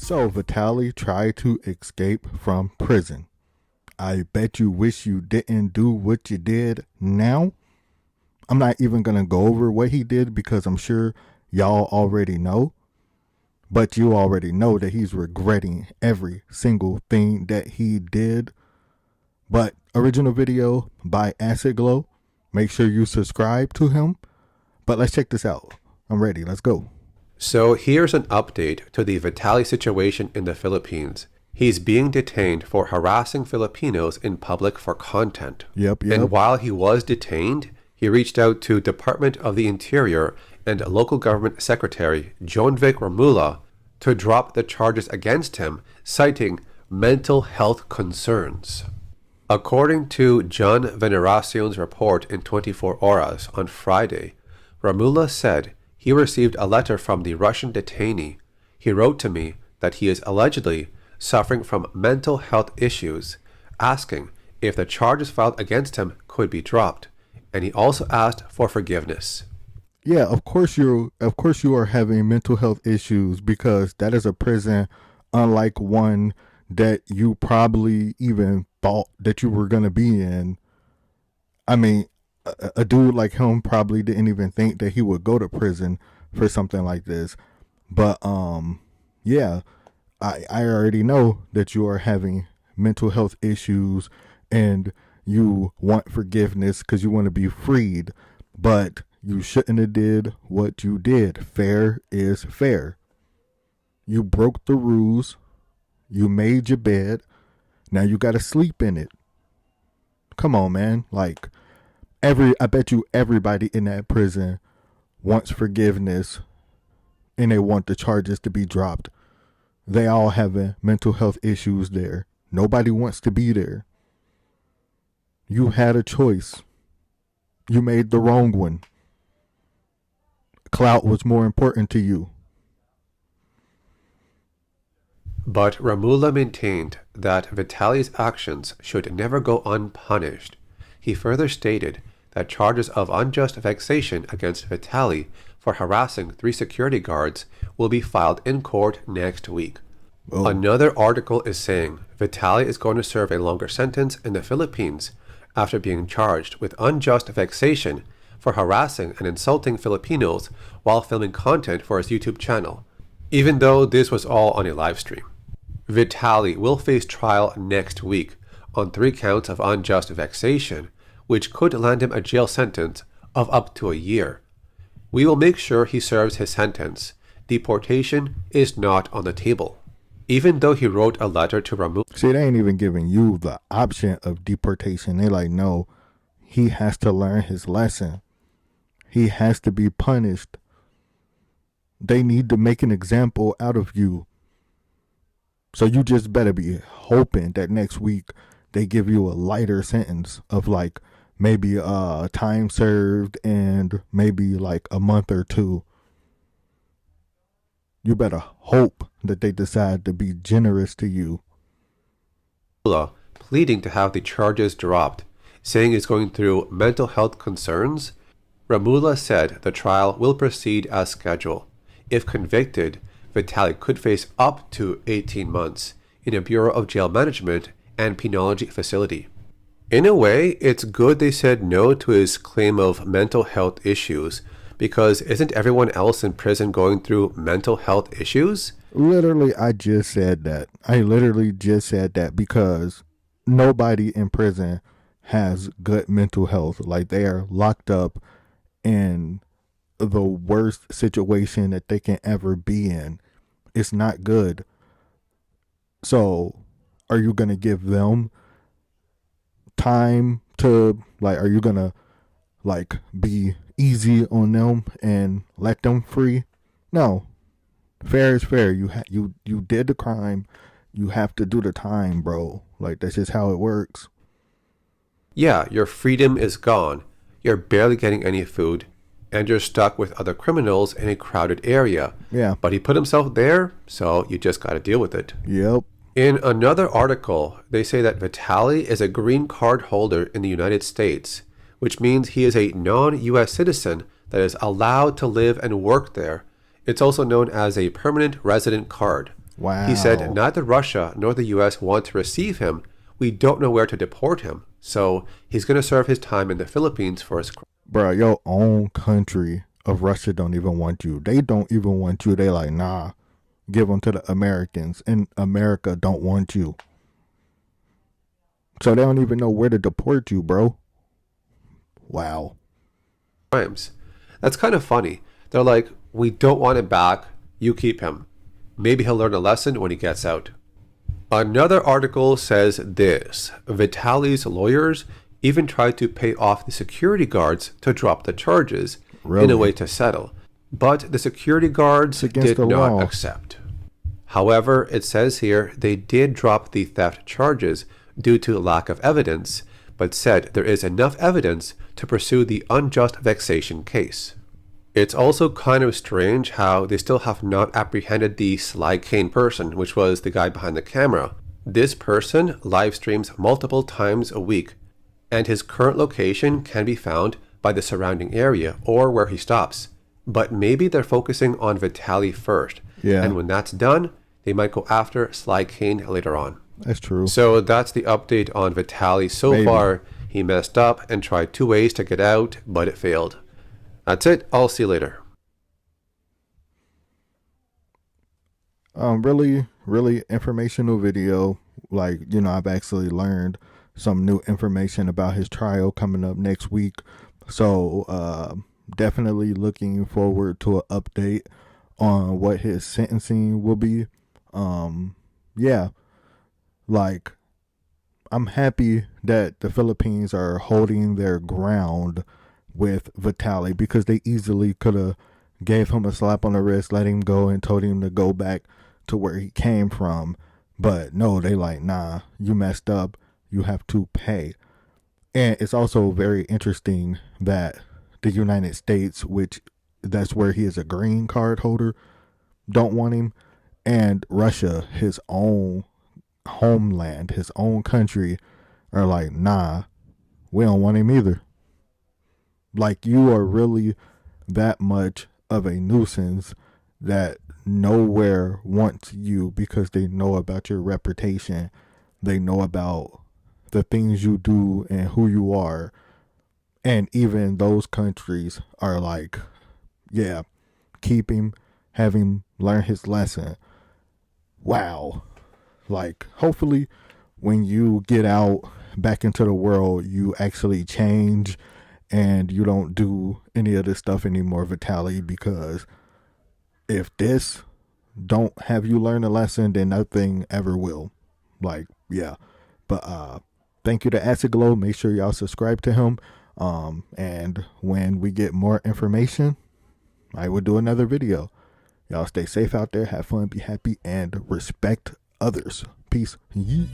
So Vitaly tried to escape from prison. I bet you wish you didn't do what you did now. I'm not even going to go over what he did because I'm sure y'all already know. But you already know that he's regretting every single thing that he did. But original video by Acid Glow. Make sure you subscribe to him. But let's check this out. I'm ready. Let's go. So here's an update to the Vitaly situation in the Philippines. He's being detained for harassing Filipinos in public for content. Yep. And while he was detained, he reached out to Department of the Interior and local government secretary Jonvic Ramula to drop the charges against him, citing mental health concerns. According to John Veneracion's report in 24 Horas on Friday, Ramula said he received a letter from the Russian detainee. He wrote to me that he is allegedly suffering from mental health issues, asking if the charges filed against him could be dropped, and he also asked for forgiveness. Yeah, of course you are having mental health issues because that is a prison unlike one that you probably even thought that you were going to be in. I mean, a dude like him probably didn't even think that he would go to prison for something like this. But yeah, I already know that you are having mental health issues and you want forgiveness because you want to be freed, but you shouldn't have did what you did. Fair is fair. You broke the rules. You made your bed. Now you got to sleep in it. Come on, man. Like I bet you everybody in that prison wants forgiveness and they want the charges to be dropped. They all have mental health issues there. Nobody wants to be there. You had a choice. You made the wrong one. Clout was more important to you. But Ramula maintained that Vitaly's actions should never go unpunished. He further stated that charges of unjust vexation against Vitaly for harassing 3 security guards will be filed in court next week. Oh. Another article is saying Vitaly is going to serve a longer sentence in the Philippines after being charged with unjust vexation for harassing and insulting Filipinos while filming content for his YouTube channel, even though this was all on a live stream. Vitaly will face trial next week on 3 counts of unjust vexation, which could land him a jail sentence of up to a year. We will make sure he serves his sentence. Deportation is not on the table. Even though he wrote a letter to Ramula. See, they ain't even giving you the option of deportation. They like, no, he has to learn his lesson. He has to be punished. They need to make an example out of you. So you just better be hoping that next week they give you a lighter sentence of like maybe time served and maybe like a month or 2. You better hope that they decide to be generous to you. Pleading to have the charges dropped, saying he's going through mental health concerns. Ramula said the trial will proceed as scheduled. If convicted, Vitaly could face up to 18 months in a Bureau of Jail Management and Penology facility. In a way, it's good they said no to his claim of mental health issues, because isn't everyone else in prison going through mental health issues? Literally, I just said that. I literally just said that because nobody in prison has good mental health. Like, they are locked up in the worst situation that they can ever be in. It's not good. So, are you going to give them time to, like, are you going to, like, be easy on them and let them free? No. Fair is fair. You did the crime. You have to do the time, bro. Like, that's just how it works. Yeah, your freedom is gone. You're barely getting any food, and you're stuck with other criminals in a crowded area. Yeah. But he put himself there, so you just gotta deal with it. Yep. In another article, they say that Vitaly is a green card holder in the United States, which means he is a non-US citizen that is allowed to live and work there. It's also known as a permanent resident card. He said Wow. neither Russia nor the US want to receive him. We don't know where to deport him. So he's going to serve his time in the Philippines for his. Bro, your own country of Russia don't even want you. They don't even want you. They like, nah, give them to the Americans. And America don't want you. So they don't even know where to deport you, bro. Wow. Crimes. That's kind of funny. They're like, we don't want him back. You keep him. Maybe he'll learn a lesson when he gets out. Another article says this: Vitaly's lawyers even tried to pay off the security guards to drop the charges in a Really? way to settle, but the security guards It's against did the not law. accept. However, it says here they did drop the theft charges due to lack of evidence, but said there is enough evidence to pursue the unjust vexation case. It's also kind of strange how they still have not apprehended the Sly Kane person, which was the guy behind the camera. This person live streams multiple times a week, and his current location can be found by the surrounding area or where he stops. But maybe they're focusing on Vitaly first, Yeah, and when that's done, they might go after Sly Kane later on. that's true. So that's the update on Vitaly so Maybe. far. He messed up and tried 2 ways to get out, but it failed. That's it. I'll see you later. Really, really informational video. Like, I've actually learned some new information about his trial coming up next week. So, definitely looking forward to an update on what his sentencing will be. Yeah, like, I'm happy that the Philippines are holding their ground with Vitaly because they easily could have gave him a slap on the wrist, let him go, and told him to go back to where he came from. But no, they like, nah, you messed up. You have to pay. And it's also very interesting that the United States, which that's where he is a green card holder, don't want him, and Russia, his own homeland, his own country, are like, nah, we don't want him either. Like, you are really that much of a nuisance that nowhere wants you because they know about your reputation. They know about the things you do and who you are. And even those countries are like, yeah, keep him, have him learn his lesson. Wow. Like, hopefully, when you get out back into the world, you actually change and you don't do any of this stuff anymore, Vitaly, because if this don't have you learn a lesson, then nothing ever will. Like, yeah. But thank you to Acid Glow. Make sure y'all subscribe to him. And when we get more information, I will do another video. Y'all stay safe out there, have fun, be happy, and respect others. Peace. Yeet.